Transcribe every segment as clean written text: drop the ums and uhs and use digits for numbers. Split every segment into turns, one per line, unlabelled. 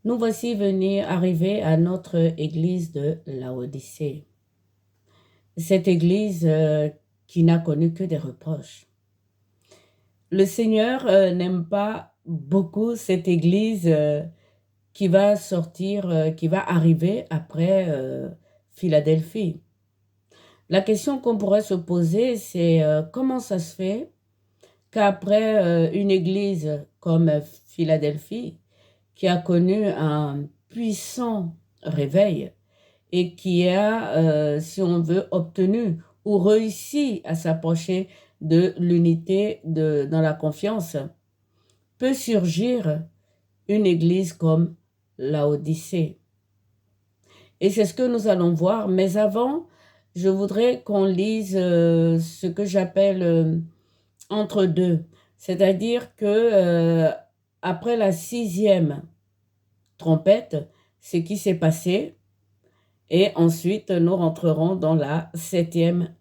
Nous voici venus arriver à notre église de Laodicée. Cette église qui n'a connu que des reproches. Le Seigneur n'aime pas beaucoup cette église qui va sortir, qui va arriver après Philadelphie. La question qu'on pourrait se poser, c'est comment ça se fait qu'après une église comme Philadelphie, qui a connu un puissant réveil et qui a, si on veut, obtenu ou réussi à s'approcher de l'unité dans la confiance, peut surgir une église comme Laodicée. Et c'est ce que nous allons voir. Mais avant, je voudrais qu'on lise ce que j'appelle entre deux. C'est-à-dire que après la 6e trompette, ce qui s'est passé, et ensuite nous rentrerons dans la 7e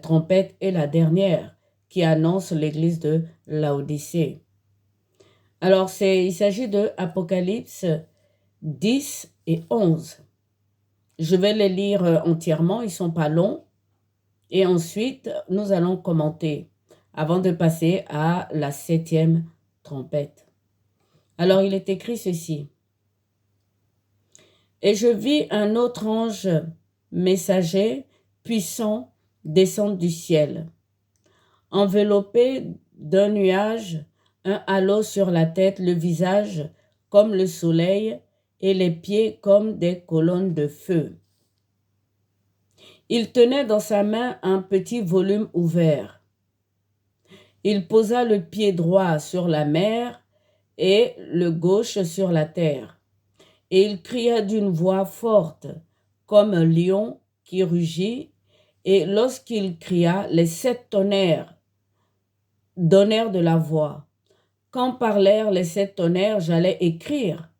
trompette et la dernière qui annonce l'église de Laodicée. Alors il s'agit de Apocalypse 10 et 11. Je vais les lire entièrement, ils ne sont pas longs. Et ensuite, nous allons commenter avant de passer à la 7e trompette. Alors, il est écrit ceci. Et je vis un autre ange messager puissant descendre du ciel, enveloppé d'un nuage, un halo sur la tête, le visage comme le soleil et les pieds comme des colonnes de feu. Il tenait dans sa main un petit volume ouvert. Il posa le pied droit sur la mer et le gauche sur la terre. Et il cria d'une voix forte, comme un lion qui rugit, et lorsqu'il cria, les 7 tonnerres donnèrent de la voix. Quand parlèrent les 7 tonnerres, j'allais écrire.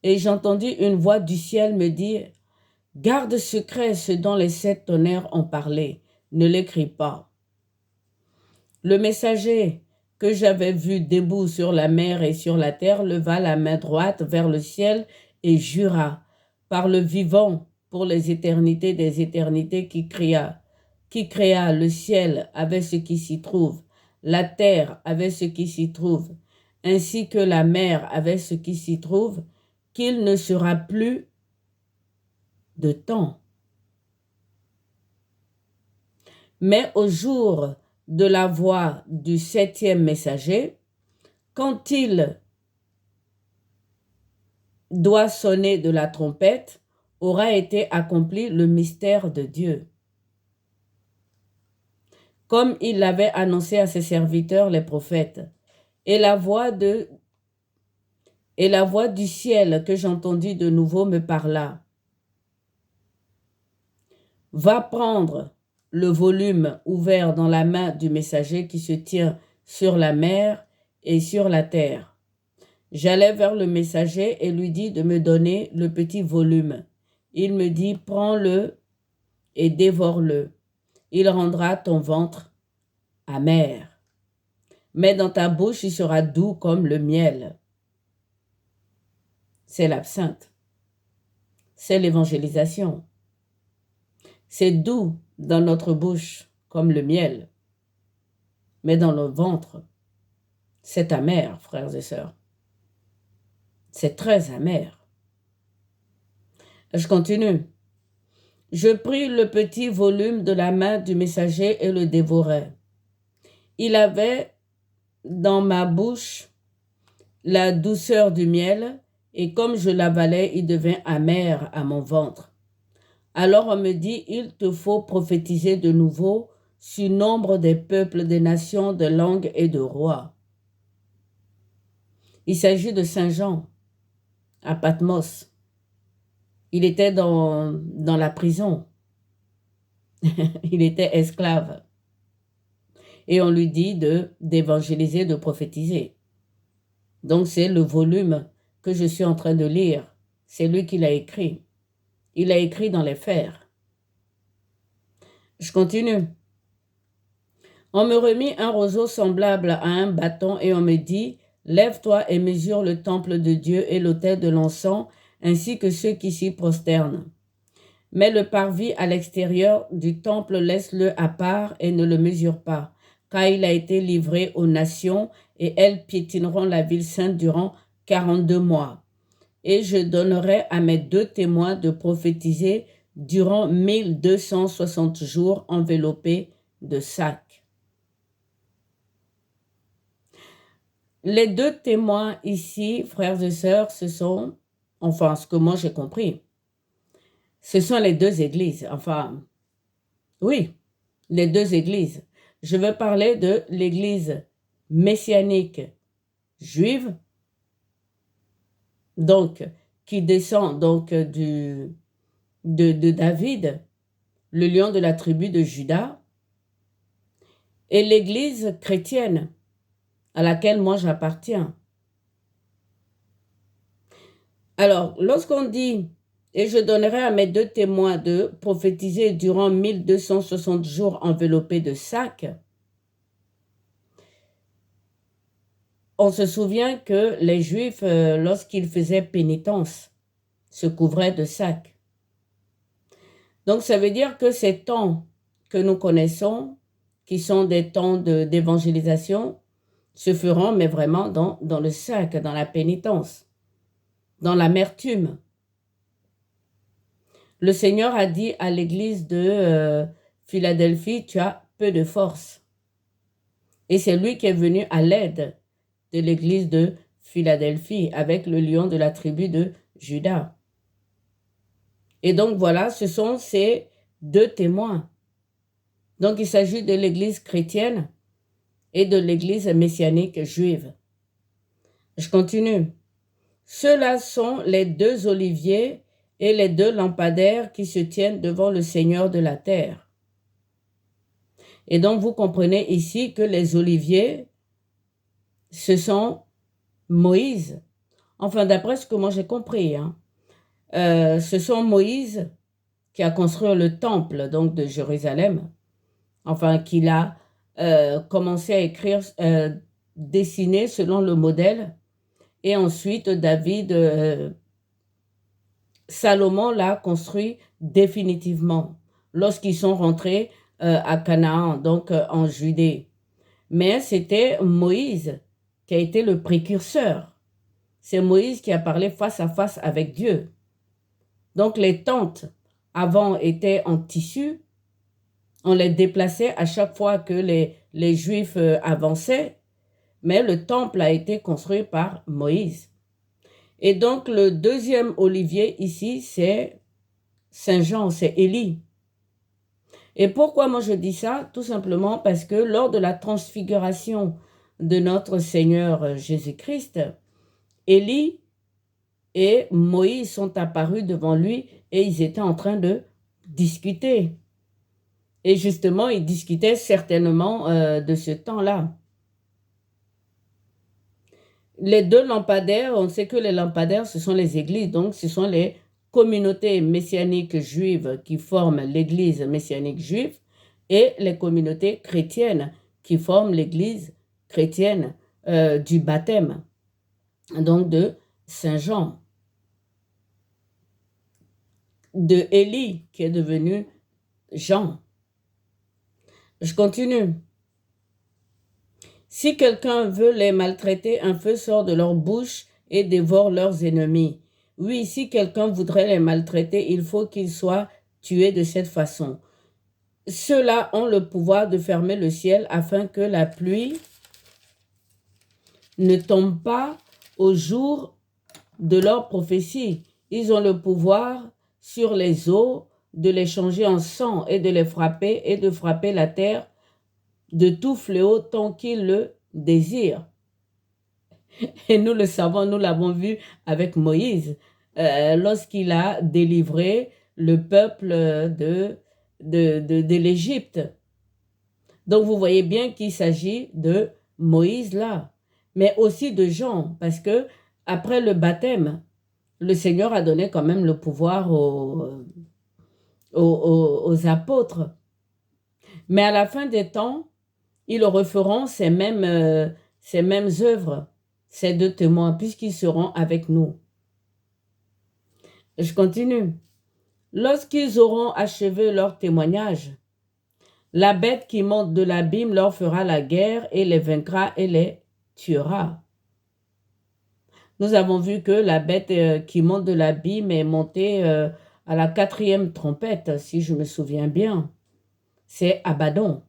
Et j'entendis une voix du ciel me dire, « Garde secret ce dont les 7 tonnerres ont parlé, ne l'écris pas. » Le messager que j'avais vu debout sur la mer et sur la terre leva la main droite vers le ciel et jura, par le vivant pour les éternités des éternités qui créa le ciel avec ce qui s'y trouve, la terre avec ce qui s'y trouve, ainsi que la mer avec ce qui s'y trouve, qu'il ne sera plus de temps. Mais au jour de la voix du 7e messager, quand il doit sonner de la trompette, aura été accompli le mystère de Dieu. Comme il l'avait annoncé à ses serviteurs les prophètes. Et la voix du ciel que j'entendis de nouveau me parla. Va prendre le volume ouvert dans la main du messager qui se tient sur la mer et sur la terre. J'allai vers le messager et lui dis de me donner le petit volume. Il me dit, prends-le et dévore-le. Il rendra ton ventre amer. Mais dans ta bouche, il sera doux comme le miel. C'est l'absinthe. C'est l'évangélisation. C'est doux dans notre bouche comme le miel. Mais dans le ventre, c'est amer, frères et sœurs. C'est très amer. Je continue. Je pris le petit volume de la main du messager et le dévorai. Il avait dans ma bouche la douceur du miel, et comme je l'avalais, il devint amer à mon ventre. Alors on me dit, il te faut prophétiser de nouveau sur nombre des peuples, des nations, de langues et de rois. Il s'agit de Saint Jean, à Patmos. Il était dans la prison. Il était esclave. Et on lui dit d'évangéliser, de prophétiser. Donc c'est le volume que je suis en train de lire. C'est lui qui l'a écrit. Il l'a écrit dans les fers. Je continue. On me remit un roseau semblable à un bâton et on me dit, Lève-toi et mesure le temple de Dieu et l'autel de l'encens, ainsi que ceux qui s'y prosternent. Mais le parvis à l'extérieur du temple, laisse-le à part et ne le mesure pas, car il a été livré aux nations et elles piétineront la ville sainte durant 42 mois. Et je donnerai à mes 2 témoins de prophétiser durant 1260 jours enveloppés de sacs. Les 2 témoins ici, frères et sœurs, ce sont, enfin, ce que moi j'ai compris, ce sont les 2 églises. Enfin, oui, les 2 églises. Je veux parler de l'église messianique juive, donc, qui descend donc de David, le lion de la tribu de Juda, et l'église chrétienne à laquelle moi j'appartiens. Alors, lorsqu'on dit « Et je donnerai à mes 2 témoins de prophétiser durant 1260 jours enveloppés de sacs », on se souvient que les Juifs, lorsqu'ils faisaient pénitence, se couvraient de sacs. Donc, ça veut dire que ces temps que nous connaissons, qui sont des temps d'évangélisation, se feront, mais vraiment dans le sac, dans la pénitence, dans l'amertume. Le Seigneur a dit à l'église de Philadelphie, tu as peu de force. Et c'est lui qui est venu à l'aide de l'église de Philadelphie avec le lion de la tribu de Juda. Et donc voilà, ce sont ces 2 témoins. Donc il s'agit de l'église chrétienne et de l'église messianique juive. Je continue. Ceux-là sont les 2 oliviers et les 2 lampadaires qui se tiennent devant le Seigneur de la terre. Et donc vous comprenez ici que les oliviers, ce sont Moïse. Enfin, d'après ce que moi j'ai compris, ce sont Moïse qui a construit le temple donc de Jérusalem. Enfin, qu'il a commencé à écrire, dessiner selon le modèle. Et ensuite, Salomon l'a construit définitivement lorsqu'ils sont rentrés à Canaan, donc en Judée. Mais c'était Moïse qui a été le précurseur. C'est Moïse qui a parlé face à face avec Dieu. Donc les tentes avant étaient en tissu. On les déplaçait à chaque fois que les Juifs avançaient. Mais le temple a été construit par Moïse. Et donc, le 2e olivier ici, c'est Saint Jean, c'est Élie. Et pourquoi moi je dis ça? Tout simplement parce que lors de la transfiguration de notre Seigneur Jésus-Christ, Élie et Moïse sont apparus devant lui et ils étaient en train de discuter. Et justement, ils discutaient certainement de ce temps-là. Les 2 lampadaires, on sait que les lampadaires, ce sont les églises, donc ce sont les communautés messianiques juives qui forment l'église messianique juive et les communautés chrétiennes qui forment l'église chrétienne du baptême, donc de Saint Jean, de Élie qui est devenu Jean. Je continue. Si quelqu'un veut les maltraiter, un feu sort de leur bouche et dévore leurs ennemis. Oui, si quelqu'un voudrait les maltraiter, il faut qu'ils soient tués de cette façon. Ceux-là ont le pouvoir de fermer le ciel afin que la pluie ne tombe pas au jour de leur prophétie. Ils ont le pouvoir sur les eaux de les changer en sang et de les frapper et de frapper la terre de tout fléau tant qu'ils le désirent. Et nous le savons, nous l'avons vu avec Moïse, lorsqu'il a délivré le peuple de l'Égypte. Donc vous voyez bien qu'il s'agit de Moïse là, mais aussi de Jean, parce que après le baptême, le Seigneur a donné quand même le pouvoir aux apôtres. Mais à la fin des temps, ils referont ces mêmes œuvres, ces deux témoins, puisqu'ils seront avec nous. Je continue. Lorsqu'ils auront achevé leur témoignage, la bête qui monte de l'abîme leur fera la guerre et les vaincra et les tuera. Nous avons vu que la bête qui monte de l'abîme est montée à la 4e trompette, si je me souviens bien. C'est Abaddon,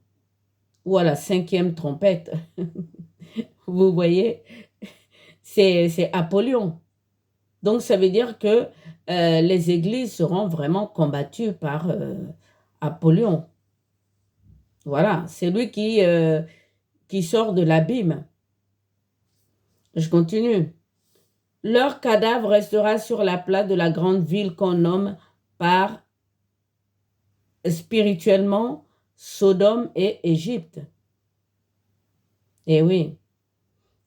ou à la 5e trompette. Vous voyez, c'est Apollyon. Donc, ça veut dire que les églises seront vraiment combattues par Apollyon. Voilà, c'est lui qui sort de l'abîme. Je continue. Leur cadavre restera sur la place de la grande ville qu'on nomme par spirituellement Sodome et Égypte. Et oui,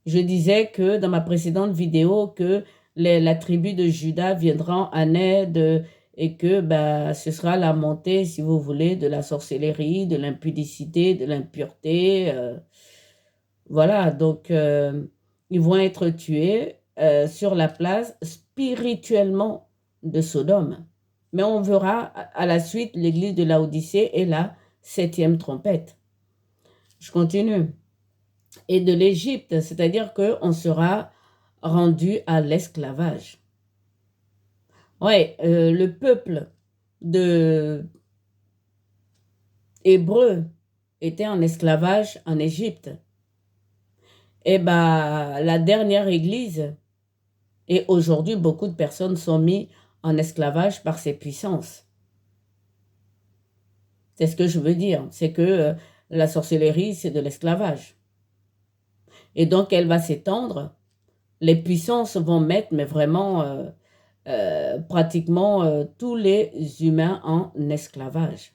je disais que dans ma précédente vidéo que la tribu de Juda viendra en aide et que ce sera la montée, si vous voulez, de la sorcellerie, de l'impudicité, de l'impureté. Voilà, donc ils vont être tués sur la place spirituellement de Sodome. Mais on verra à la suite l'église de Laodicée et la 7e trompette. Je continue. Et de l'Égypte, c'est-à-dire qu'on sera rendu à l'esclavage. Oui, le peuple de Hébreu était en esclavage en Égypte. Et la dernière église, et aujourd'hui beaucoup de personnes sont mises en esclavage par ces puissances. C'est ce que je veux dire, c'est que la sorcellerie, c'est de l'esclavage. Et donc, elle va s'étendre. Les puissances vont mettre, mais vraiment, pratiquement tous les humains en esclavage.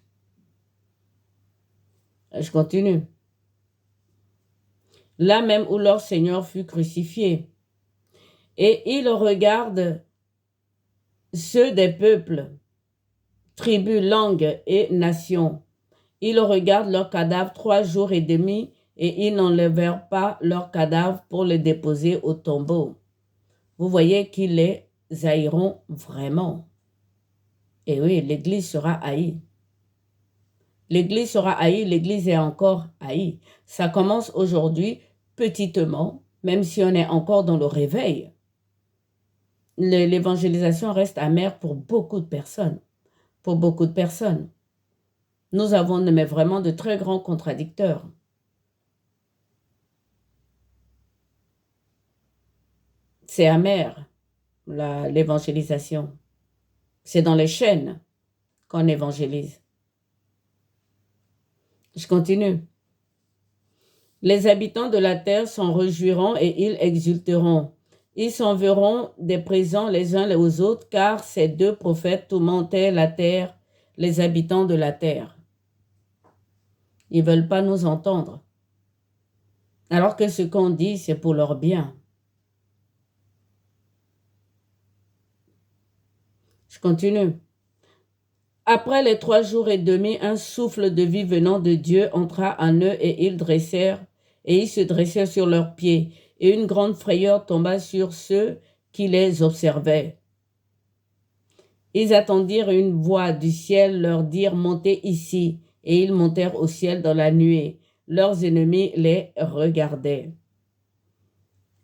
Je continue. Là même où leur Seigneur fut crucifié. Et il regarde ceux des peuples, tribus, langues et nations. Il regarde leurs cadavres 3 jours et demi et ils n'enlèvèrent pas leurs cadavres pour les déposer au tombeau. Vous voyez qu'ils les haïront vraiment. Et oui, l'Église sera haïe. L'Église sera haïe, l'Église est encore haïe. Ça commence aujourd'hui petitement, même si on est encore dans le réveil. L'évangélisation reste amère pour beaucoup de personnes. Pour beaucoup de personnes. Nous avons mais vraiment de très grands contradicteurs. C'est amer, l'évangélisation. C'est dans les chaînes qu'on évangélise. Je continue. Les habitants de la terre s'en réjouiront et ils exulteront. Ils s'enverront des présents les uns aux autres, car ces 2 prophètes tourmentaient la terre, les habitants de la terre. Ils ne veulent pas nous entendre. Alors que ce qu'on dit, c'est pour leur bien. Je continue. Après les 3 jours et demi, un souffle de vie venant de Dieu entra en eux et ils se dressèrent sur leurs pieds. Et une grande frayeur tomba sur ceux qui les observaient. Ils attendirent une voix du ciel leur dire « Montez ici ». Et ils montèrent au ciel dans la nuée. Leurs ennemis les regardaient.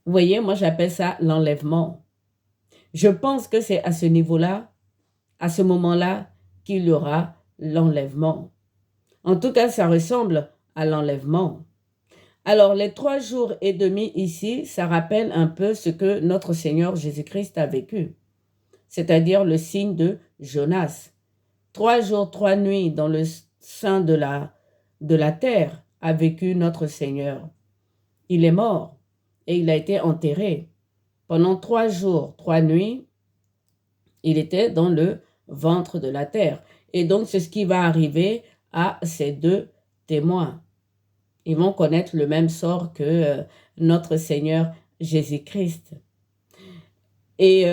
Vous voyez, moi j'appelle ça l'enlèvement. Je pense que c'est à ce niveau-là, à ce moment-là, qu'il y aura l'enlèvement. En tout cas, ça ressemble à l'enlèvement. Alors, les 3 jours et demi ici, ça rappelle un peu ce que notre Seigneur Jésus-Christ a vécu, c'est-à-dire le signe de Jonas. 3 jours, 3 nuits dans le sein de la terre a vécu notre Seigneur. Il est mort et il a été enterré. Pendant 3 jours, 3 nuits, il était dans le ventre de la terre. Et donc, c'est ce qui va arriver à ces 2 témoins. Ils vont connaître le même sort que notre Seigneur Jésus-Christ. Et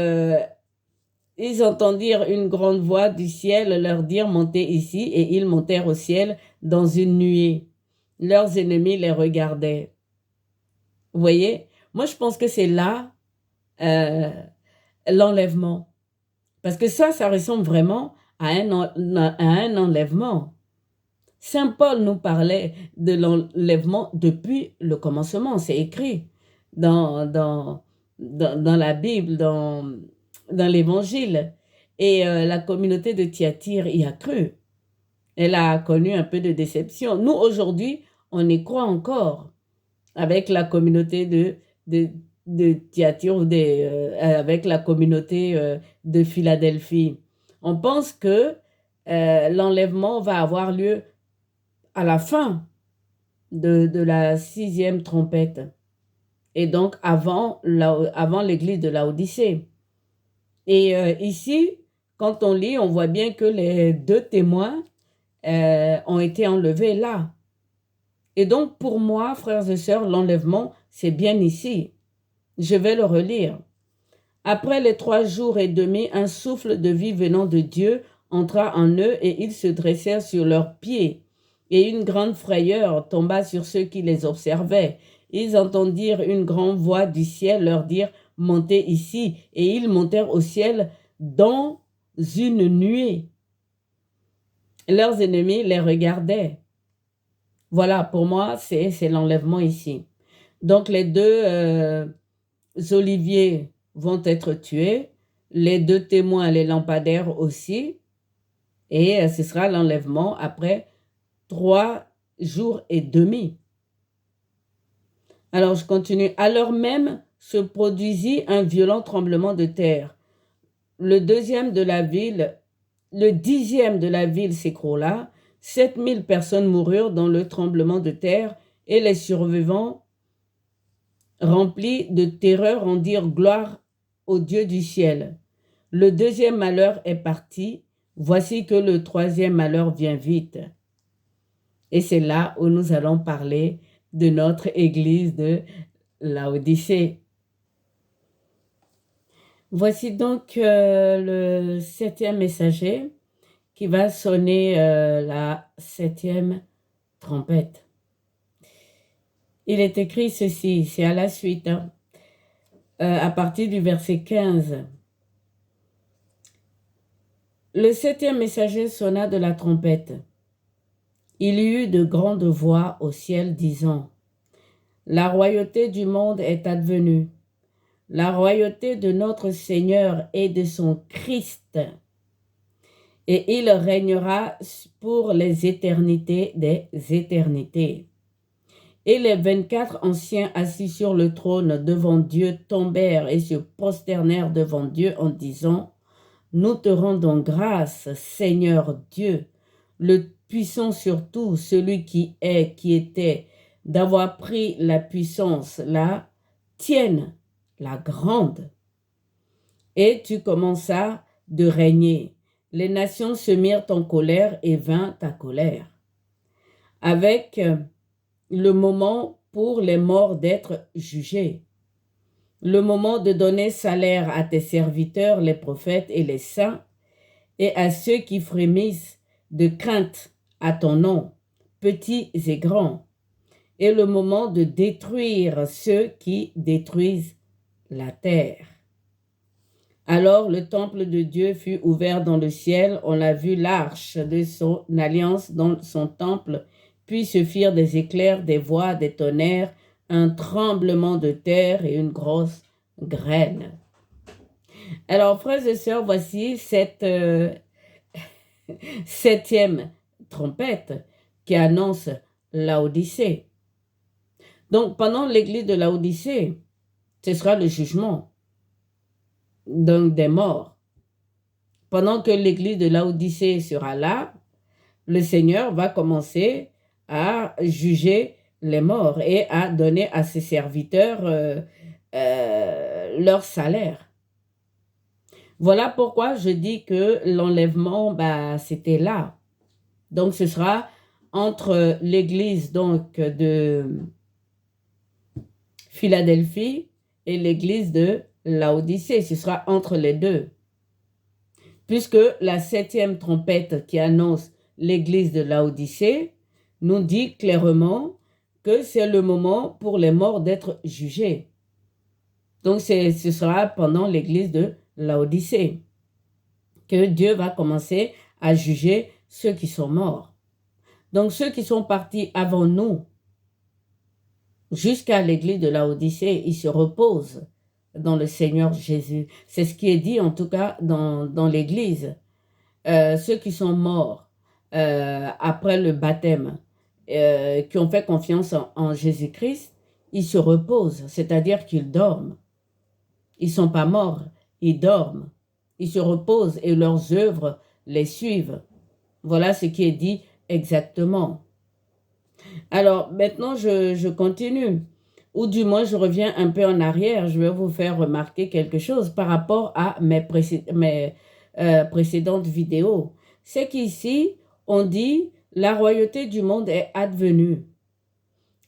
ils entendirent une grande voix du ciel leur dire « Montez ici » et ils montèrent au ciel dans une nuée. Leurs ennemis les regardaient. Vous voyez, Moi, je pense que c'est là l'enlèvement. Parce que ça ressemble vraiment à un enlèvement. Saint Paul nous parlait de l'enlèvement depuis le commencement. C'est écrit dans la Bible, dans l'Évangile. Et la communauté de Thyatire y a cru. Elle a connu un peu de déception. Nous, aujourd'hui, on y croit encore avec la communauté de Thyatire ou avec la communauté de Philadelphie. On pense que l'enlèvement va avoir lieu à la fin de la 6e trompette. Et donc avant l'église de Laodicée. Et ici, quand on lit, on voit bien que les 2 témoins ont été enlevés là. Et donc, pour moi, frères et sœurs, l'enlèvement, c'est bien ici. Je vais le relire. Après les 3 jours et demi, un souffle de vie venant de Dieu entra en eux et ils se dressèrent sur leurs pieds. Et une grande frayeur tomba sur ceux qui les observaient. Ils entendirent une grande voix du ciel leur dire « Montez ici ». Et ils montèrent au ciel dans une nuée. Leurs ennemis les regardaient. Voilà, pour moi, c'est l'enlèvement ici. Donc, les 2 oliviers vont être tués, les 2 témoins, les lampadaires aussi, et ce sera l'enlèvement après 3 jours et demi. Alors, je continue. Alors même se produisit un violent tremblement de terre. Le 10e de la ville s'écroula. 7000 personnes moururent dans le tremblement de terre et les survivants, remplis de terreur, rendirent gloire au Dieu du ciel. Le 2e malheur est parti. Voici que le 3e malheur vient vite. Et c'est là où nous allons parler de notre église de Laodicée. Voici donc le 7e messager qui va sonner la 7e trompette. Il est écrit ceci, c'est à la suite, à partir du verset 15. Le 7e messager sonna de la trompette. Il y eut de grandes voix au ciel disant « La royauté du monde est advenue, la royauté de notre Seigneur et de son Christ, et il régnera pour les éternités des éternités. » Et les 24 anciens assis sur le trône devant Dieu tombèrent et se prosternèrent devant Dieu en disant « Nous te rendons grâce, Seigneur Dieu, le puissant sur tout, celui qui est, qui était, d'avoir pris la puissance, la tienne, la grande. Et tu commenças de régner. Les nations se mirent en colère et vint ta colère. Avec le moment pour les morts d'être jugés, le moment de donner salaire à tes serviteurs, les prophètes et les saints, et à ceux qui frémissent de crainte à ton nom, petits et grands, et le moment de détruire ceux qui détruisent la terre. Alors le temple de Dieu fut ouvert dans le ciel, on a vu l'arche de son alliance dans son temple, puis se firent des éclairs, des voix, des tonnerres, un tremblement de terre et une grosse grêle. Alors, frères et sœurs, voici cette 7e trompette qui annonce Laodicée. Donc, pendant l'église de Laodicée, ce sera le jugement donc des morts. Pendant que l'église de Laodicée sera là, le Seigneur va commencer à juger les morts et à donner à ses serviteurs leur salaire. Voilà pourquoi je dis que l'enlèvement, c'était là. Donc, ce sera entre l'église donc de Philadelphie et l'église de Laodicée. Ce sera entre les 2. Puisque la 7e trompette qui annonce l'église de Laodicée nous dit clairement que c'est le moment pour les morts d'être jugés. Donc, ce sera pendant l'église de Laodicée que Dieu va commencer à juger ceux qui sont morts. Donc, ceux qui sont partis avant nous, jusqu'à l'église de Laodicée, ils se reposent dans le Seigneur Jésus. C'est ce qui est dit, en tout cas, dans l'église. Ceux qui sont morts après le baptême, qui ont fait confiance en Jésus-Christ, ils se reposent, c'est-à-dire qu'ils dorment. Ils ne sont pas morts, ils dorment. Ils se reposent et leurs œuvres les suivent. Voilà ce qui est dit exactement. Alors, maintenant, je continue. Ou du moins, je reviens un peu en arrière. Je vais vous faire remarquer quelque chose par rapport à mes précédentes vidéos. C'est qu'ici, on dit, la royauté du monde est advenue.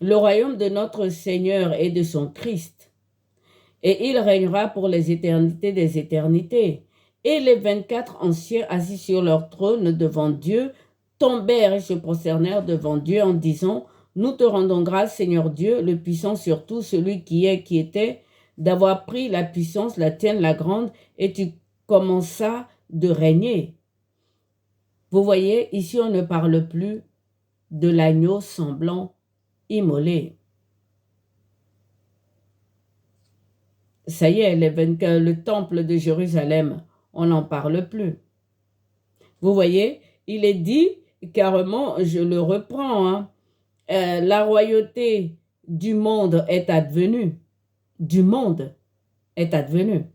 Le royaume de notre Seigneur et de son Christ. Et il régnera pour les éternités des éternités. Et les 24 anciens assis sur leur trône devant Dieu tombèrent et se prosternèrent devant Dieu en disant, nous te rendons grâce, Seigneur Dieu, le puissant sur tout, celui qui est, qui était, d'avoir pris la puissance, la tienne, la grande, et tu commenças de régner. Vous voyez, ici on ne parle plus de l'agneau semblant immolé. Ça y est, le temple de Jérusalem, on n'en parle plus. Vous voyez, il est dit carrément, je le reprends, hein, la royauté du monde est advenue. Du monde est advenue.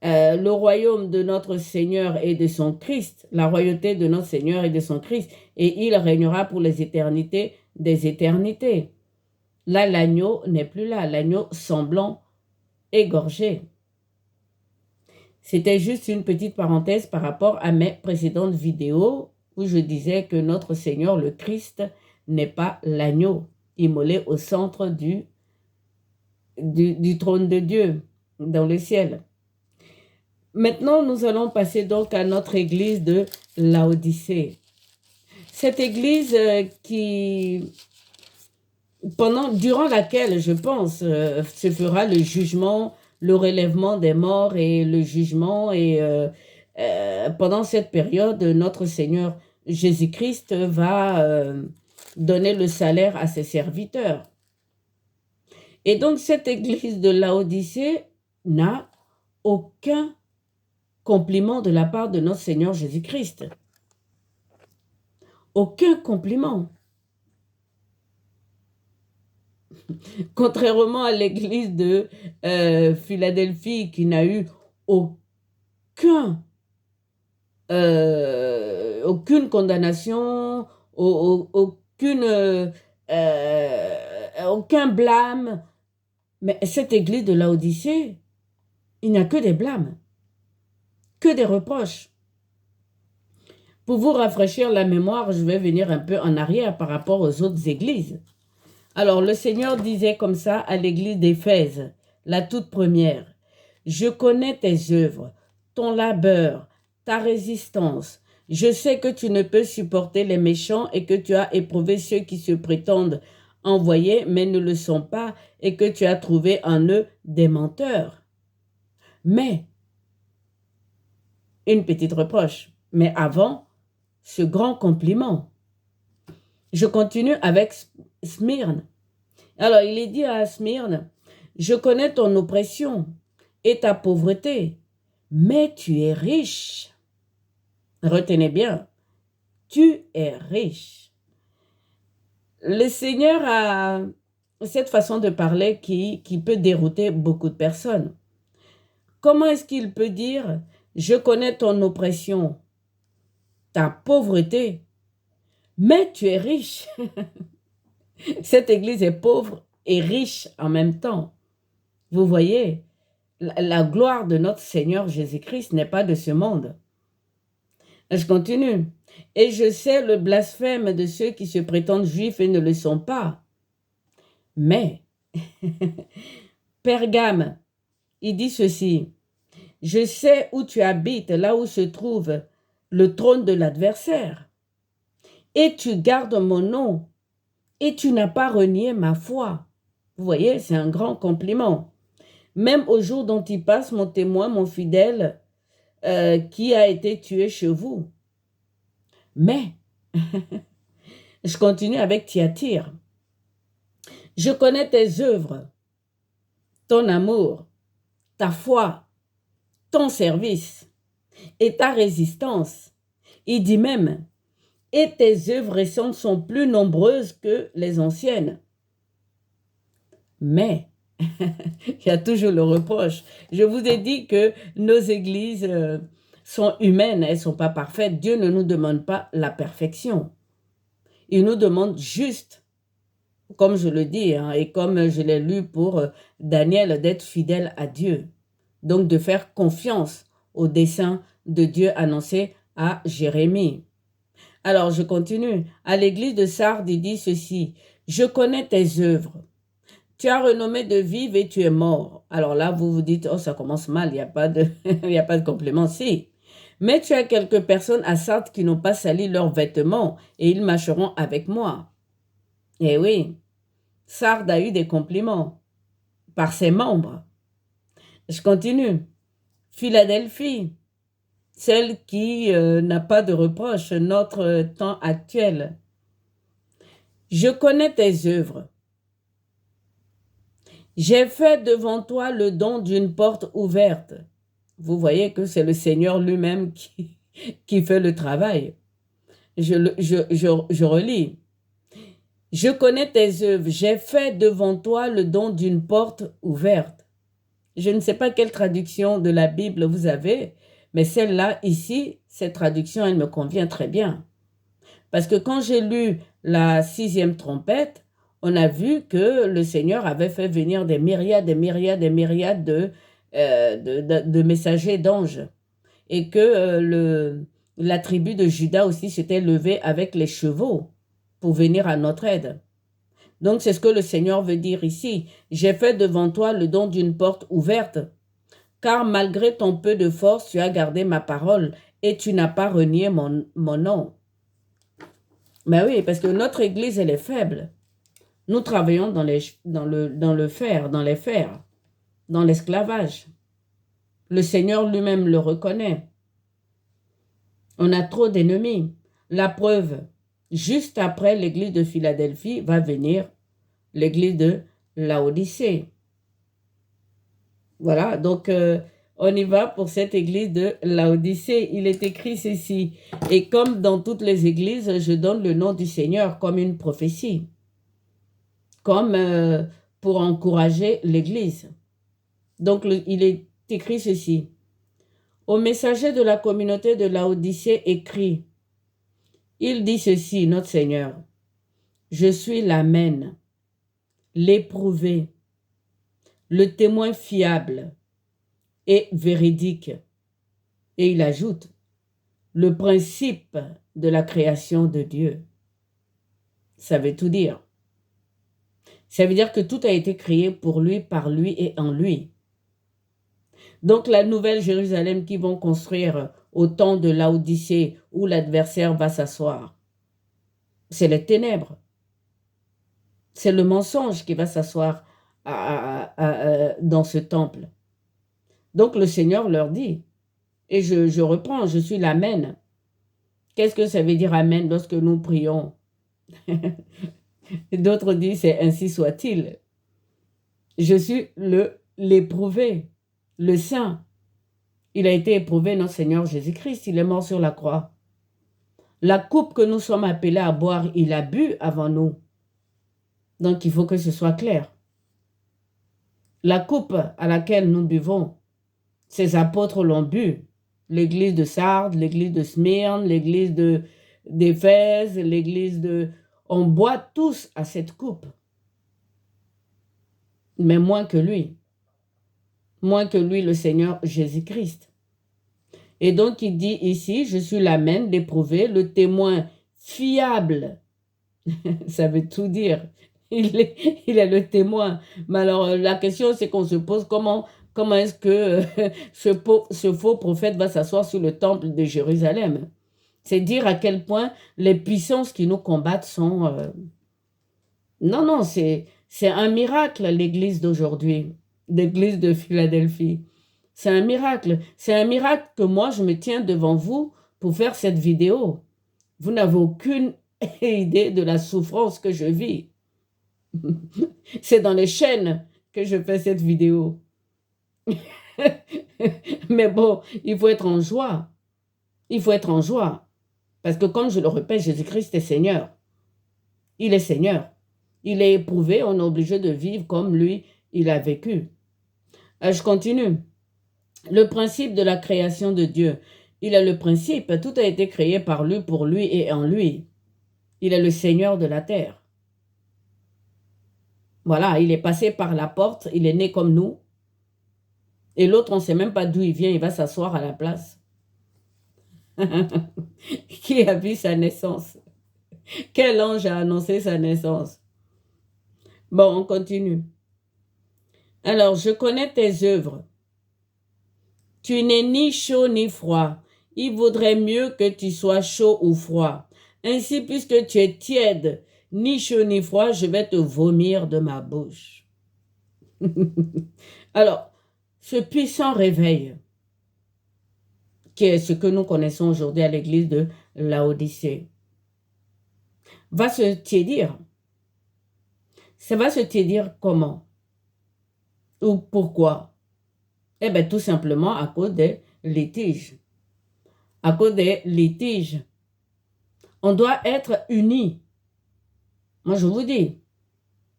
Le royaume de notre Seigneur et de son Christ, la royauté de notre Seigneur et de son Christ, et il régnera pour les éternités des éternités. Là, l'agneau n'est plus là, l'agneau semblant égorgé. C'était juste une petite parenthèse par rapport à mes précédentes vidéos où je disais que notre Seigneur, le Christ, n'est pas l'agneau immolé au centre du trône de Dieu dans le ciel. Maintenant, nous allons passer donc à notre église de Laodicée. Cette église durant laquelle, je pense, se fera le jugement, le relèvement des morts et le jugement. Et pendant cette période, notre Seigneur Jésus-Christ va donner le salaire à ses serviteurs. Et donc, cette église de Laodicée n'a aucun compliment de la part de notre Seigneur Jésus-Christ. Aucun compliment. Contrairement à l'église de Philadelphie qui n'a eu aucune condamnation, aucun blâme. Mais cette église de Laodicée, il n'y a que des blâmes, que des reproches. Pour vous rafraîchir la mémoire, je vais venir un peu en arrière par rapport aux autres églises. Alors, le Seigneur disait comme ça à l'église d'Éphèse, la toute première, « Je connais tes œuvres, ton labeur, ta résistance. Je sais que tu ne peux supporter les méchants et que tu as éprouvé ceux qui se prétendent envoyés mais ne le sont pas et que tu as trouvé en eux des menteurs. » Mais, une petite reproche, mais avant ce grand compliment. Je continue avec Smyrne. Alors, il est dit à Smyrne, « Je connais ton oppression et ta pauvreté, mais tu es riche. » Retenez bien, tu es riche. Le Seigneur a cette façon de parler qui peut dérouter beaucoup de personnes. Comment est-ce qu'il peut dire, « Je connais ton oppression, ta pauvreté, mais tu es riche. » Cette église est pauvre et riche en même temps. Vous voyez, la gloire de notre Seigneur Jésus-Christ n'est pas de ce monde. Je continue. « Et je sais le blasphème de ceux qui se prétendent juifs et ne le sont pas. » Mais, Pergame, il dit ceci, « Je sais où tu habites, là où se trouve le trône de l'adversaire. Et tu gardes mon nom, et tu n'as pas renié ma foi. » Vous voyez, c'est un grand compliment. même au jour dont il passe mon témoin, mon fidèle, qui a été tué chez vous. Mais, je continue avec Thyatire. Je connais tes œuvres, ton amour, ta foi, ton service et ta résistance. Il dit même, et tes œuvres récentes sont plus nombreuses que les anciennes. Mais, il y a toujours le reproche. Je vous ai dit que nos églises sont humaines, elles ne sont pas parfaites. Dieu ne nous demande pas la perfection. Il nous demande juste, comme je le dis, hein, et comme je l'ai lu pour Daniel, d'être fidèle à Dieu. Donc de faire confiance au dessein de Dieu annoncé à Jérémie. Alors je continue. À l'église de Sardes, il dit ceci, « Je connais tes œuvres. Tu as renommé de vivre et tu es mort. » Alors là, vous vous dites, « Oh, ça commence mal, il n'y a pas de, il n'y a pas de complément. » Si. Mais tu as quelques personnes à Sardes qui n'ont pas sali leurs vêtements et ils marcheront avec moi. Eh oui, Sardes a eu des compliments par ses membres. Je continue. Philadelphie, celle qui n'a pas de reproche, notre temps actuel. Je connais tes œuvres. J'ai fait devant toi le don d'une porte ouverte. Vous voyez que c'est le Seigneur lui-même qui fait le travail. Je relis. Je connais tes œuvres. J'ai fait devant toi le don d'une porte ouverte. Je ne sais pas quelle traduction de la Bible vous avez, mais celle-là, ici, cette traduction, elle me convient très bien. Parce que quand j'ai lu la 6e trompette, on a vu que le Seigneur avait fait venir des myriades de messagers d'anges. Et que la tribu de Juda aussi s'était levée avec les chevaux pour venir à notre aide. Donc, c'est ce que le Seigneur veut dire ici. J'ai fait devant toi le don d'une porte ouverte, car malgré ton peu de force, tu as gardé ma parole et tu n'as pas renié mon nom. Mais oui, parce que notre Église, elle est faible. Nous travaillons dans le fer, dans les fers, dans l'esclavage. Le Seigneur lui-même le reconnaît. On a trop d'ennemis. La preuve, juste après l'église de Philadelphie, va venir l'église de Laodicée. Voilà, donc on y va pour cette église de Laodicée. Il est écrit ceci. Et comme dans toutes les églises, je donne le nom du Seigneur comme une prophétie, comme pour encourager l'église. Donc il est écrit ceci. Au messager de la communauté de Laodicée écrit, il dit ceci, notre Seigneur, je suis l'Amen, l'éprouvé, le témoin fiable et véridique. Et il ajoute, le principe de la création de Dieu. Ça veut tout dire. Ça veut dire que tout a été créé pour lui, par lui et en lui. Donc la nouvelle Jérusalem qu'ils vont construire au temps de Laodicée où l'adversaire va s'asseoir, c'est les ténèbres. C'est le mensonge qui va s'asseoir dans ce temple. Donc le Seigneur leur dit, et je reprends, je suis l'Amen. Qu'est-ce que ça veut dire Amen lorsque nous prions? D'autres disent, c'est ainsi soit-il. Je suis l'éprouvé, le saint. Il a été éprouvé, notre Seigneur Jésus-Christ. Il est mort sur la croix. La coupe que nous sommes appelés à boire, il a bu avant nous. Donc, il faut que ce soit clair. La coupe à laquelle nous buvons, ces apôtres l'ont bu. L'église de Sardes, l'église de Smyrne, l'église d'Éphèse, l'église de... On boit tous à cette coupe. Mais moins que lui. Moins que lui, le Seigneur Jésus-Christ. Et donc, il dit ici, je suis l'Amen, l'éprouvé, le témoin fiable. Ça veut tout dire. Il est le témoin. Mais alors, la question, c'est qu'on se pose comment est-ce que ce faux prophète va s'asseoir sur le temple de Jérusalem? C'est dire à quel point les puissances qui nous combattent sont... Non, c'est un miracle, l'Église d'aujourd'hui. d'église de Philadelphie. C'est un miracle. C'est un miracle que moi, je me tiens devant vous pour faire cette vidéo. Vous n'avez aucune idée de la souffrance que je vis. C'est dans les chaînes que je fais cette vidéo. Mais bon, il faut être en joie. Il faut être en joie. Parce que comme je le répète, Jésus-Christ est Seigneur. Il est Seigneur. Il est éprouvé, on est obligé de vivre comme lui, il a vécu. Je continue. Le principe de la création de Dieu. Il a le principe, tout a été créé par lui, pour lui et en lui. Il est le Seigneur de la terre. Voilà, il est passé par la porte, il est né comme nous. Et l'autre, on ne sait même pas d'où il vient, il va s'asseoir à la place. Qui a vu sa naissance? Quel ange a annoncé sa naissance? Bon, on continue. Alors, je connais tes œuvres. Tu n'es ni chaud ni froid. Il vaudrait mieux que tu sois chaud ou froid. Ainsi, puisque tu es tiède, ni chaud ni froid, je vais te vomir de ma bouche. Alors, ce puissant réveil, qui est ce que nous connaissons aujourd'hui à l'église de Laodicée, va se tiédir. Ça va se tiédir comment? Ou pourquoi? Eh bien, tout simplement à cause des litiges. À cause des litiges. On doit être unis. Moi, je vous dis,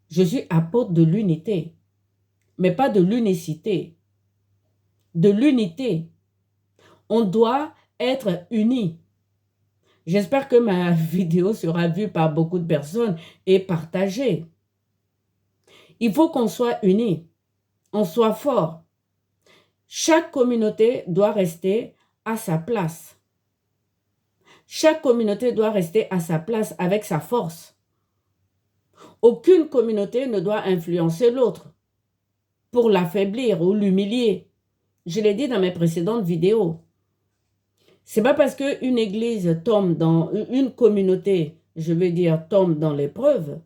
je suis apôtre de l'unité, mais pas de l'unicité. De l'unité. On doit être unis. J'espère que ma vidéo sera vue par beaucoup de personnes et partagée. Il faut qu'on soit unis, on soit fort. Chaque communauté doit rester à sa place. Chaque communauté doit rester à sa place avec sa force. Aucune communauté ne doit influencer l'autre pour l'affaiblir ou l'humilier. Je l'ai dit dans mes précédentes vidéos. C'est pas parce qu'une église tombe dans une communauté, je veux dire, tombe dans l'épreuve,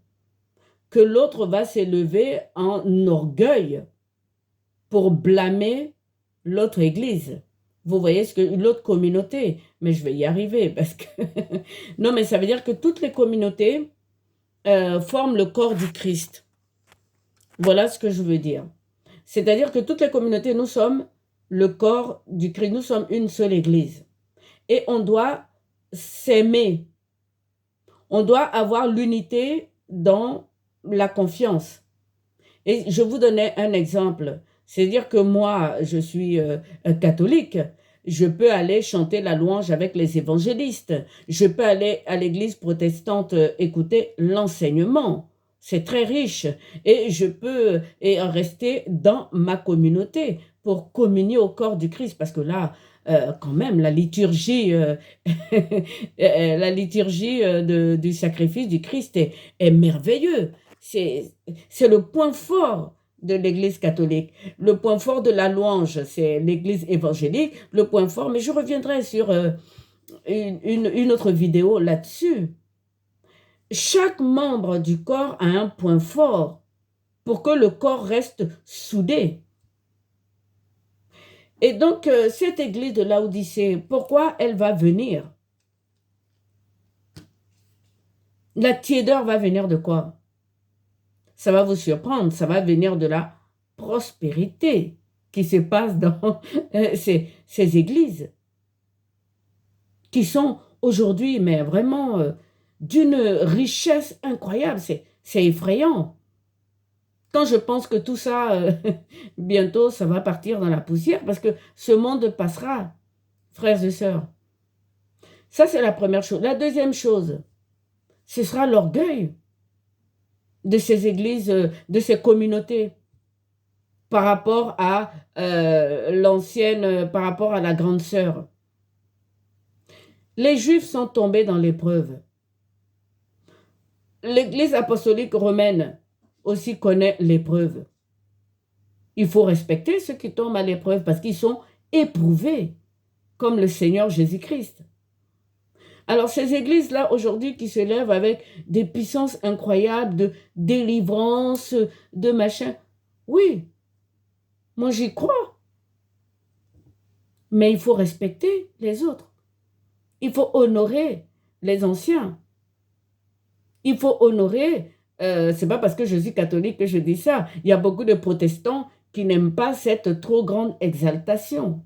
que l'autre va s'élever en orgueil pour blâmer l'autre église. Vous voyez ce que l'autre communauté, mais je vais y arriver parce que non, mais ça veut dire que toutes les communautés forment le corps du Christ. Voilà ce que je veux dire. C'est-à-dire que toutes les communautés, nous sommes le corps du Christ, nous sommes une seule église. Et on doit s'aimer. On doit avoir l'unité dans la confiance. Et je vous donnais un exemple. C'est-à-dire que moi, je suis catholique. Je peux aller chanter la louange avec les évangélistes. Je peux aller à l'église protestante écouter l'enseignement. C'est très riche. Et je peux rester dans ma communauté pour communier au corps du Christ. Parce que là, quand même, la liturgie, du sacrifice du Christ est merveilleux. C'est le point fort de l'Église catholique. Le point fort de la louange, c'est l'Église évangélique. Le point fort, mais je reviendrai sur une autre vidéo là-dessus. Chaque membre du corps a un point fort pour que le corps reste soudé. Et donc, cette église de Laodicée, pourquoi elle va venir? La tiédeur va venir de quoi? Ça va vous surprendre, ça va venir de la prospérité qui se passe dans ces églises, qui sont aujourd'hui, mais vraiment d'une richesse incroyable. C'est effrayant. Quand je pense que tout ça, bientôt, ça va partir dans la poussière, parce que ce monde passera, frères et sœurs. Ça, c'est la première chose. La deuxième chose, ce sera l'orgueil de ces églises, de ces communautés, par rapport à par rapport à la grande sœur. Les Juifs sont tombés dans l'épreuve. L'Église apostolique romaine aussi connaît l'épreuve. Il faut respecter ceux qui tombent à l'épreuve parce qu'ils sont éprouvés, comme le Seigneur Jésus-Christ. Alors ces églises-là aujourd'hui qui se lèvent avec des puissances incroyables de délivrance, de machin, oui, Moi, j'y crois. Mais il faut respecter les autres. Il faut honorer les anciens. Il faut honorer, c'est pas parce que je suis catholique que je dis ça. Il y a beaucoup de protestants qui n'aiment pas cette trop grande exaltation.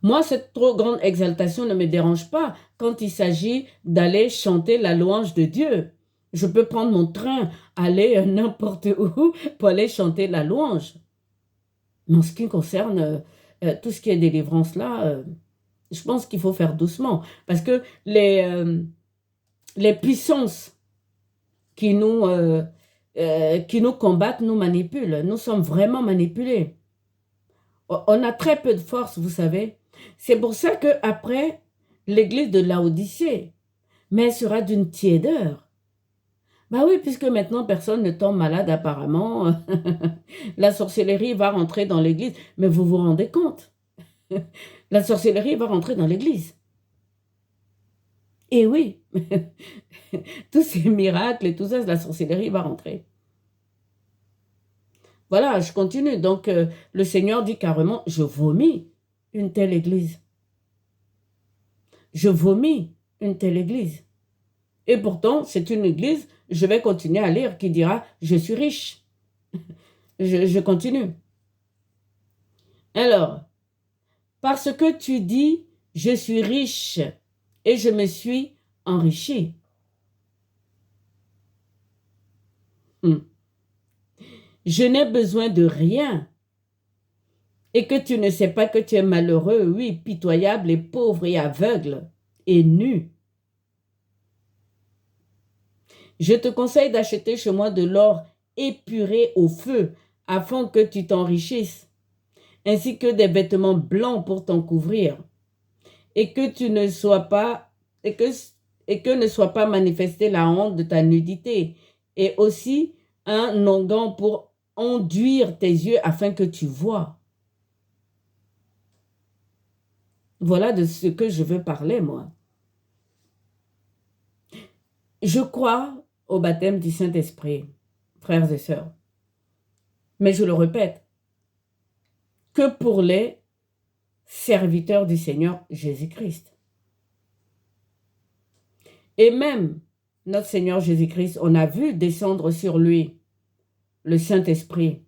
Moi, cette trop grande exaltation ne me dérange pas quand il s'agit d'aller chanter la louange de Dieu. Je peux prendre mon train, aller n'importe où pour aller chanter la louange. Mais en ce qui concerne tout ce qui est délivrance là, je pense qu'il faut faire doucement. Parce que les puissances qui nous combattent nous manipulent. Nous sommes vraiment manipulés. On a très peu de force, vous savez. C'est pour ça qu'après, l'église de Laodicée, mais elle sera d'une tiédeur. Bah oui, puisque maintenant personne ne tombe malade apparemment. La sorcellerie va rentrer dans l'église. Mais vous vous rendez compte? La sorcellerie va rentrer dans l'église. Et oui, tous ces miracles et tout ça, la sorcellerie va rentrer. Voilà, je continue. Donc, le Seigneur dit carrément, je vomis une telle église. Je vomis une telle église. Et pourtant, c'est une église, je vais continuer à lire, qui dira, je suis riche. Je continue. Alors, parce que tu dis, je suis riche et je me suis enrichi. Je n'ai besoin de rien. Et que tu ne sais pas que tu es malheureux, oui, pitoyable et pauvre et aveugle et nu. Je te conseille d'acheter chez moi de l'or épuré au feu afin que tu t'enrichisses, ainsi que des vêtements blancs pour t'en couvrir, et que tu ne sois pas et que ne soit pas manifestée la honte de ta nudité, et aussi un onguent pour enduire tes yeux afin que tu vois. Voilà de ce que je veux parler, moi. Je crois au baptême du Saint-Esprit, frères et sœurs. Mais je le répète, que pour les serviteurs du Seigneur Jésus-Christ. Et même notre Seigneur Jésus-Christ, on a vu descendre sur lui le Saint-Esprit.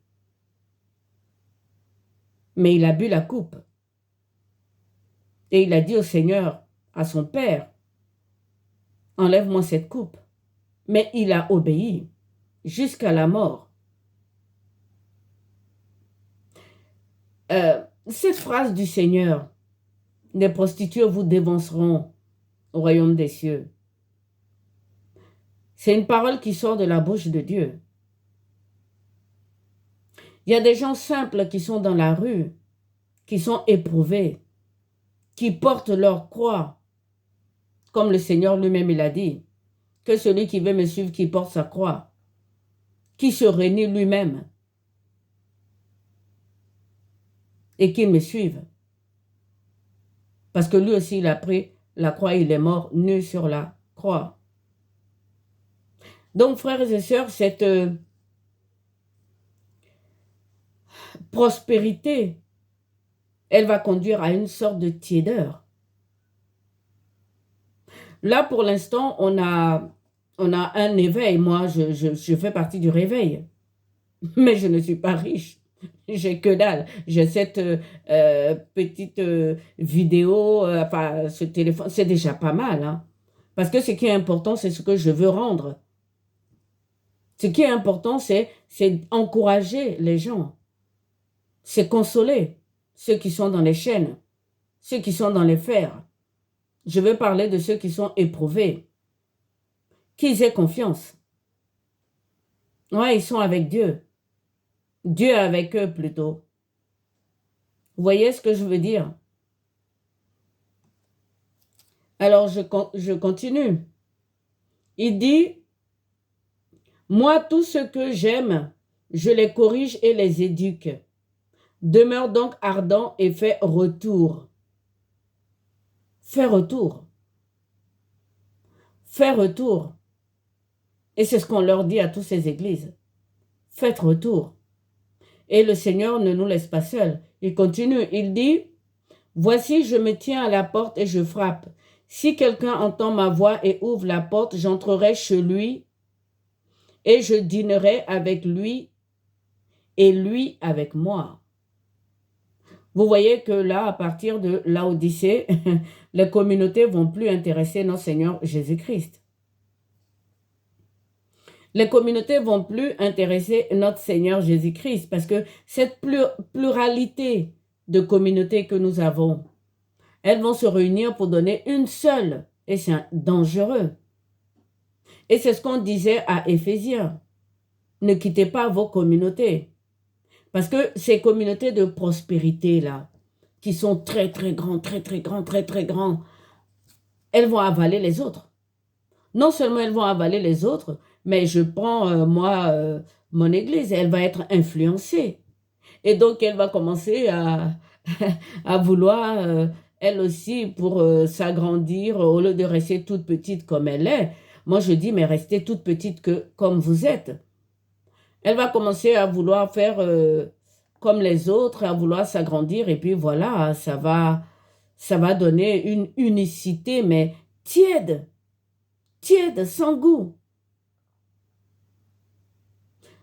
Mais il a bu la coupe. Et il a dit au Seigneur, à son Père, enlève-moi cette coupe. Mais il a obéi jusqu'à la mort. Cette phrase du Seigneur, les prostituées vous dévanceront au royaume des cieux. C'est une parole qui sort de la bouche de Dieu. Il y a des gens simples qui sont dans la rue, qui sont éprouvés, qui portent leur croix, comme le Seigneur lui-même il a dit, que celui qui veut me suivre, qui porte sa croix, qui se renie lui-même et qu'il me suive. Parce que lui aussi, il a pris la croix, il est mort nu sur la croix. Donc, frères et sœurs, cette prospérité, elle va conduire à une sorte de tiédeur. Là, pour l'instant, on a un éveil. Moi, je fais partie du réveil. Mais je ne suis pas riche. J'ai que dalle. J'ai cette petite vidéo, enfin, ce téléphone. C'est déjà pas mal. Hein? Parce que ce qui est important, c'est ce que je veux rendre. Ce qui est important, c'est encourager les gens. C'est consoler ceux qui sont dans les chaînes, ceux qui sont dans les fers. Je veux parler de ceux qui sont éprouvés. Qu'ils aient confiance. Ouais, ils sont avec Dieu. Dieu est avec eux plutôt. Vous voyez ce que je veux dire? Alors, je continue. Il dit, moi, tout ce que j'aime, je les corrige et les éduque. Demeure donc ardent et fais retour. Fais retour. Fais retour. Et c'est ce qu'on leur dit à toutes ces églises. Faites retour. Et le Seigneur ne nous laisse pas seuls. Il continue, il dit, voici, je me tiens à la porte et je frappe. Si quelqu'un entend ma voix et ouvre la porte, j'entrerai chez lui et je dînerai avec lui et lui avec moi. Vous voyez que là, à partir de Laodicée, les communautés vont plus intéresser notre Seigneur Jésus-Christ. Les communautés vont plus intéresser notre Seigneur Jésus-Christ parce que cette pluralité de communautés que nous avons, elles vont se réunir pour donner une seule et c'est dangereux. Et c'est ce qu'on disait à Éphésiens. Ne quittez pas vos communautés. Parce que ces communautés de prospérité-là, qui sont très, très grandes, très, très grandes, très, très grandes, elles vont avaler les autres. Non seulement elles vont avaler les autres, mais je prends, mon église, elle va être influencée. Et donc, elle va commencer à vouloir, elle aussi, pour s'agrandir, au lieu de rester toute petite comme elle est. Moi, je dis, mais restez toute petite comme vous êtes. Elle va commencer à vouloir faire comme les autres, à vouloir s'agrandir, et puis voilà, ça va donner une unicité, mais tiède, sans goût.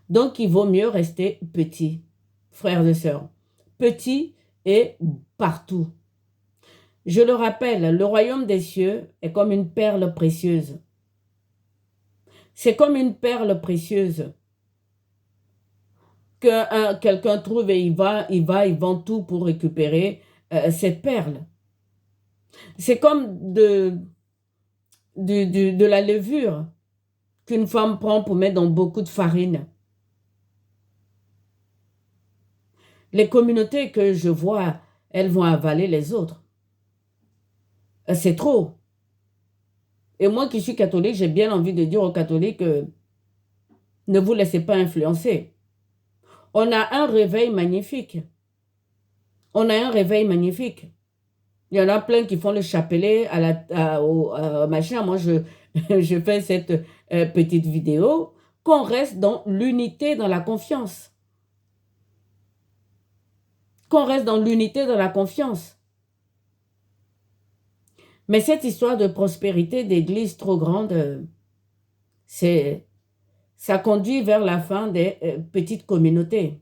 Donc, il vaut mieux rester petit, frères et sœurs, petit et partout. Je le rappelle, le royaume des cieux est comme une perle précieuse. C'est comme une perle précieuse que quelqu'un trouve et il vend tout pour récupérer cette perle. C'est comme de la levure qu'une femme prend pour mettre dans beaucoup de farine. Les communautés que je vois, elles vont avaler les autres. C'est trop. Et moi qui suis catholique, j'ai bien envie de dire aux catholiques, ne vous laissez pas influencer. On a un réveil magnifique. On a un réveil magnifique. Il y en a plein qui font le chapelet au machin. Moi, je fais cette petite vidéo. Qu'on reste dans l'unité, dans la confiance. Qu'on reste dans l'unité, dans la confiance. Mais cette histoire de prospérité d'église trop grande, ça conduit vers la fin des petites communautés.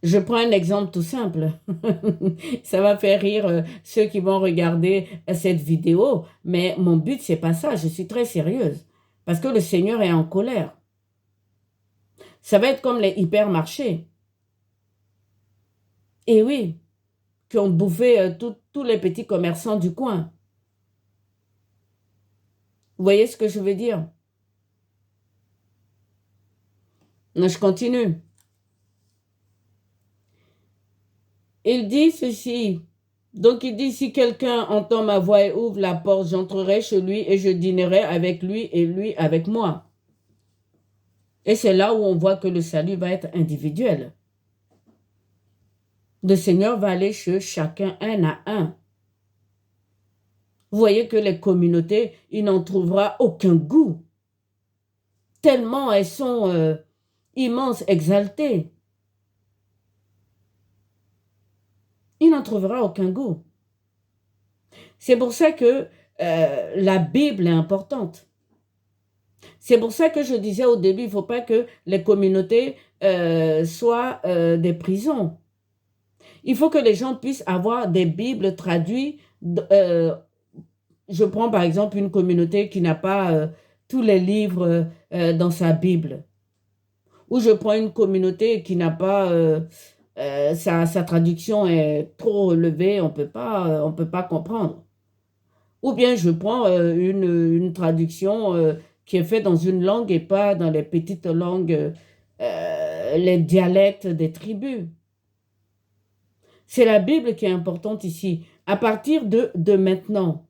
Je prends un exemple tout simple. Ça va faire rire ceux qui vont regarder cette vidéo, mais mon but, c'est pas ça. Je suis très sérieuse parce que le Seigneur est en colère. Ça va être comme les hypermarchés. Et oui, qui ont bouffé tous les petits commerçants du coin. Vous voyez ce que je veux dire? Je continue. Il dit ceci. Donc il dit, si quelqu'un entend ma voix et ouvre la porte, j'entrerai chez lui et je dînerai avec lui et lui avec moi. Et c'est là où on voit que le salut va être individuel. Le Seigneur va aller chez chacun un à un. Vous voyez que les communautés, il n'en trouvera aucun goût. Tellement elles sont immenses, exaltées. Il n'en trouvera aucun goût. C'est pour ça que la Bible est importante. C'est pour ça que je disais au début, il ne faut pas que les communautés soient des prisons. Il faut que les gens puissent avoir des Bibles traduites. Je prends par exemple une communauté qui n'a pas tous les livres dans sa Bible. Ou je prends une communauté qui n'a pas... sa traduction est trop relevée, on peut pas comprendre. Ou bien je prends une traduction qui est faite dans une langue et pas dans les petites langues, les dialectes des tribus. C'est la Bible qui est importante ici. À partir de maintenant,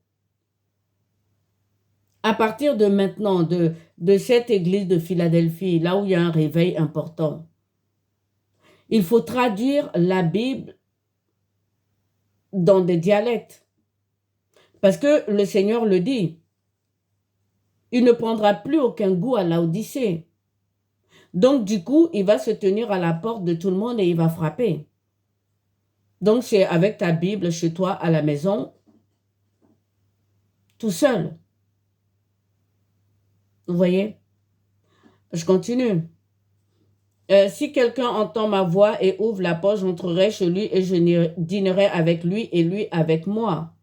de cette église de Philadelphie, là où il y a un réveil important, il faut traduire la Bible dans des dialectes. Parce que le Seigneur le dit. Il ne prendra plus aucun goût à Laodicée. Donc, du coup, il va se tenir à la porte de tout le monde et il va frapper. Donc, c'est avec ta Bible chez toi à la maison, tout seul. Vous voyez? Je continue. Si quelqu'un entend ma voix et ouvre la porte, j'entrerai chez lui et je dînerai avec lui et lui avec moi.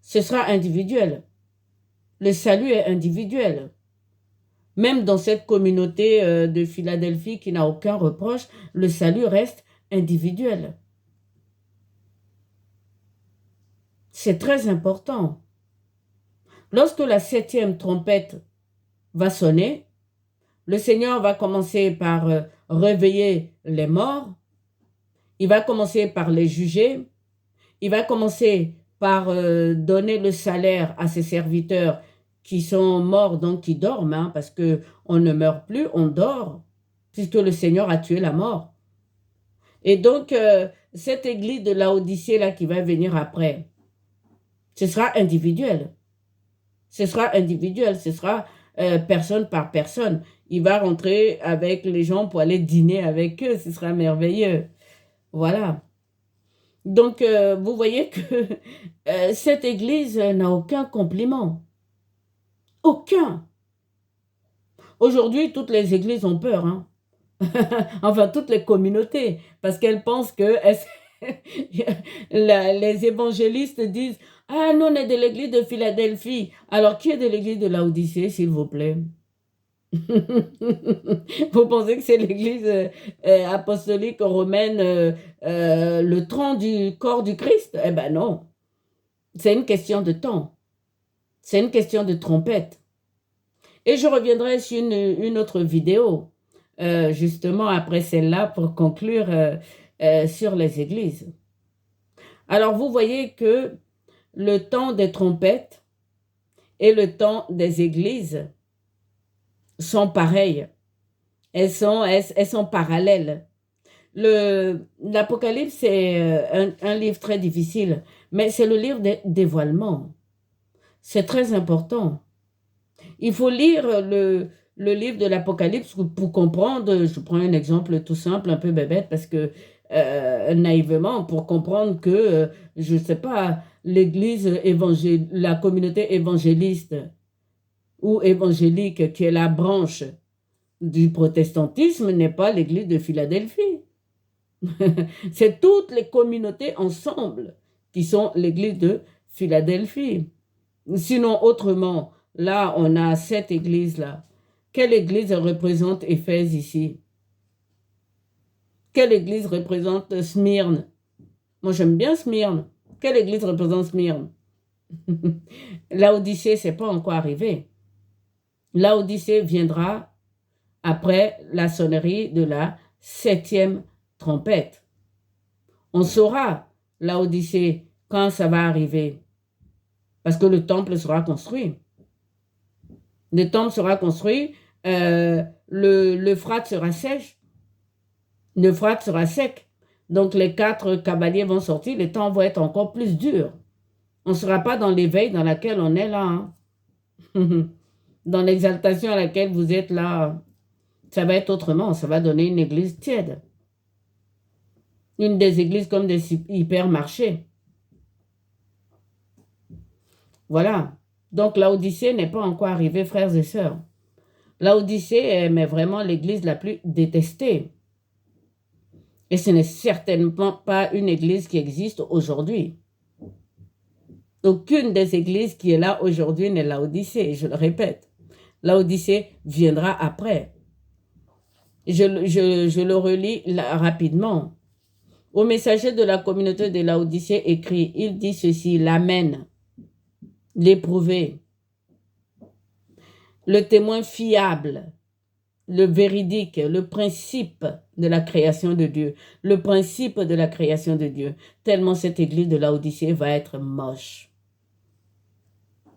Ce sera individuel. Le salut est individuel. Même dans cette communauté de Philadelphie qui n'a aucun reproche, le salut reste individuel. C'est très important. Lorsque la 7e trompette va sonner, le Seigneur va commencer par réveiller les morts, il va commencer par les juger, il va commencer par donner le salaire à ses serviteurs qui sont morts, donc qui dorment, hein, parce qu'on ne meurt plus, on dort, puisque le Seigneur a tué la mort. Et donc, cette église de Laodicée là qui va venir après, ce sera individuel. Ce sera individuel, ce sera personne par personne. Il va rentrer avec les gens pour aller dîner avec eux, ce sera merveilleux. Voilà. Donc, vous voyez que cette église n'a aucun compliment. Aucun. Aujourd'hui, toutes les églises ont peur, hein. Enfin, toutes les communautés, parce qu'elles pensent que les évangélistes disent « Ah, nous, on est de l'église de Philadelphie. » Alors, qui est de l'église de Laodicée, s'il vous plaît? Vous pensez que c'est l'église apostolique romaine, le tronc du corps du Christ? Eh ben non. C'est une question de temps. C'est une question de trompette. Et je reviendrai sur une autre vidéo, justement après celle-là, pour conclure sur les églises. Alors, vous voyez que le temps des trompettes et le temps des églises sont pareilles. Elles sont parallèles. L'Apocalypse, c'est un livre très difficile, mais c'est le livre des dévoilements. C'est très important. Il faut lire le livre de l'Apocalypse pour comprendre, je prends un exemple tout simple, un peu bébête, parce que naïvement, pour comprendre que, je ne sais pas, l'église la communauté évangéliste ou évangélique, qui est la branche du protestantisme, n'est pas l'église de Philadelphie. C'est toutes les communautés ensemble qui sont l'église de Philadelphie. Sinon, autrement, là, on a cette église-là. Quelle église représente Éphèse ici? Quelle église représente Smyrne? Moi, j'aime bien Smyrne. Quelle église représente Smyrne? Laodicée, c'est pas encore arrivé. Laodicée viendra après la sonnerie de la 7e trompette. On saura, Laodicée, quand ça va arriver. Parce que le temple sera construit. Le temple sera construit, l'Euphrate sera sèche. L'Euphrate sera sec. Donc les 4 cavaliers vont sortir, les temps vont être encore plus durs. On ne sera pas dans l'éveil dans laquelle on est là. Hein. Dans l'exaltation à laquelle vous êtes là, ça va être autrement. Ça va donner une église tiède. Une des églises comme des hypermarchés. Voilà. Donc l'Odyssée n'est pas encore arrivée, frères et sœurs. L'Odyssée est mais vraiment l'église la plus détestée. Et ce n'est certainement pas une église qui existe aujourd'hui. Aucune des églises qui est là aujourd'hui n'est l'Odyssée, je le répète. L'Odyssée viendra après. Je le relis là, rapidement. Au messager de la communauté de Laodicée écrit, il dit ceci, l'Amen, l'éprouvé, le témoin fiable, le véridique, le principe de la création de Dieu, le principe de la création de Dieu, tellement cette église de Laodicée va être moche.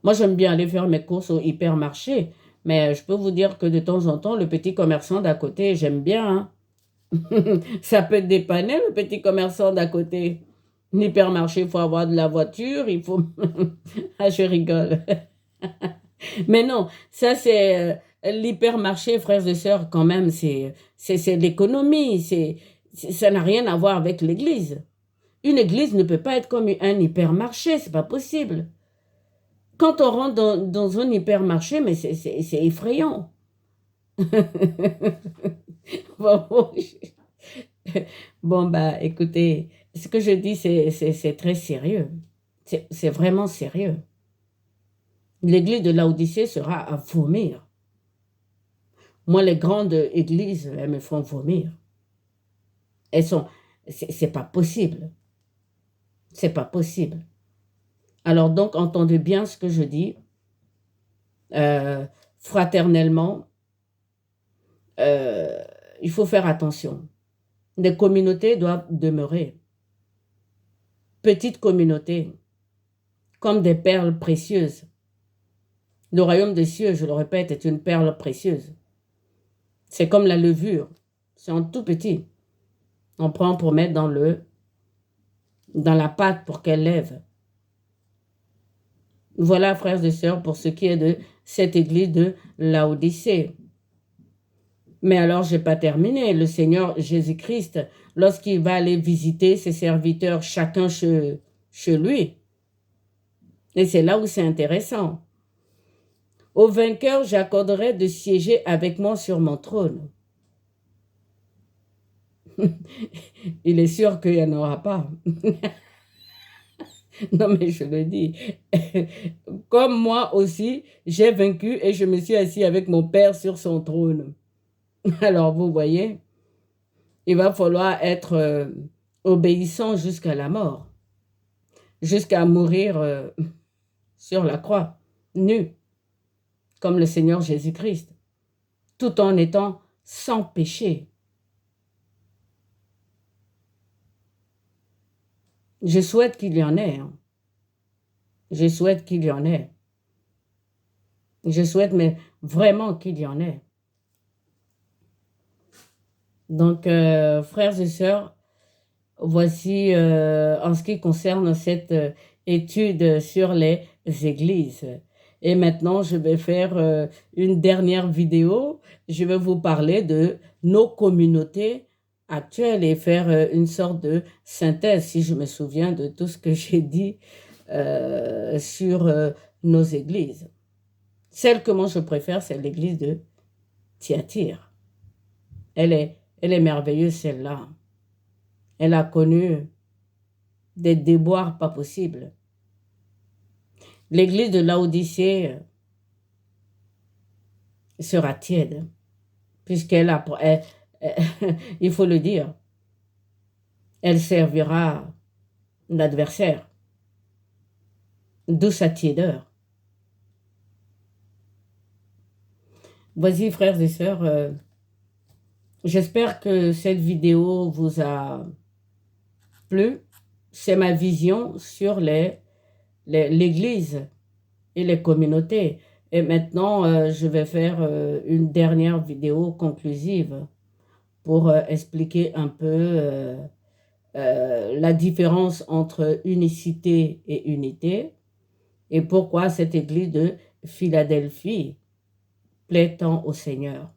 Moi, j'aime bien aller faire mes courses au hypermarché, mais je peux vous dire que de temps en temps, le petit commerçant d'à côté, j'aime bien, hein. Ça peut dépanner le petit commerçant d'à côté. L'hypermarché, il faut avoir de la voiture, il faut... Ah, je rigole. Mais non, ça c'est l'hypermarché, frères et sœurs, quand même, c'est l'économie. Ça n'a rien à voir avec l'église. Une église ne peut pas être comme un hypermarché, c'est pas possible. Quand on rentre dans un hypermarché, mais c'est effrayant. Bon, bon, bah, écoutez, ce que je dis, c'est très sérieux. C'est vraiment sérieux. L'église de Laodicée sera à vomir. Moi, les grandes églises, elles me font vomir. C'est pas possible. C'est pas possible. Alors donc, entendez bien ce que je dis. Fraternellement, il faut faire attention. Les communautés doivent demeurer. Petites communautés, comme des perles précieuses. Le royaume des cieux, je le répète, est une perle précieuse. C'est comme la levure. C'est en tout petit. On prend pour mettre dans la pâte pour qu'elle lève. Voilà, frères et sœurs, pour ce qui est de cette église de Laodicée. Mais alors, je n'ai pas terminé. Le Seigneur Jésus-Christ, lorsqu'il va aller visiter ses serviteurs, chacun chez lui. Et c'est là où c'est intéressant. Au vainqueur, j'accorderai de siéger avec moi sur mon trône. Il est sûr qu'il n'y en aura pas. Non, mais je le dis. Comme moi aussi, j'ai vaincu et je me suis assis avec mon Père sur son trône. Alors, vous voyez, il va falloir être obéissant jusqu'à la mort, jusqu'à mourir sur la croix, nu, comme le Seigneur Jésus-Christ, tout en étant sans péché. Je souhaite qu'il y en ait. Hein. Je souhaite qu'il y en ait. Je souhaite, mais vraiment qu'il y en ait. Donc, frères et sœurs, voici en ce qui concerne cette étude sur les églises. Et maintenant, je vais faire une dernière vidéo. Je vais vous parler de nos communautés actuelles et faire une sorte de synthèse, si je me souviens de tout ce que j'ai dit sur nos églises. Celle que moi je préfère, c'est l'église de Thyatire. Elle est merveilleuse, celle-là. Elle a connu des déboires pas possibles. L'église de Laodicée sera tiède, puisqu'elle a, il faut le dire, elle servira l'adversaire, d'où sa tiédeur. Voici, frères et sœurs, j'espère que cette vidéo vous a plu. C'est ma vision sur l'Église et les communautés. Et maintenant, je vais faire une dernière vidéo conclusive pour expliquer un peu la différence entre unicité et unité et pourquoi cette Église de Philadelphie plaît tant au Seigneur.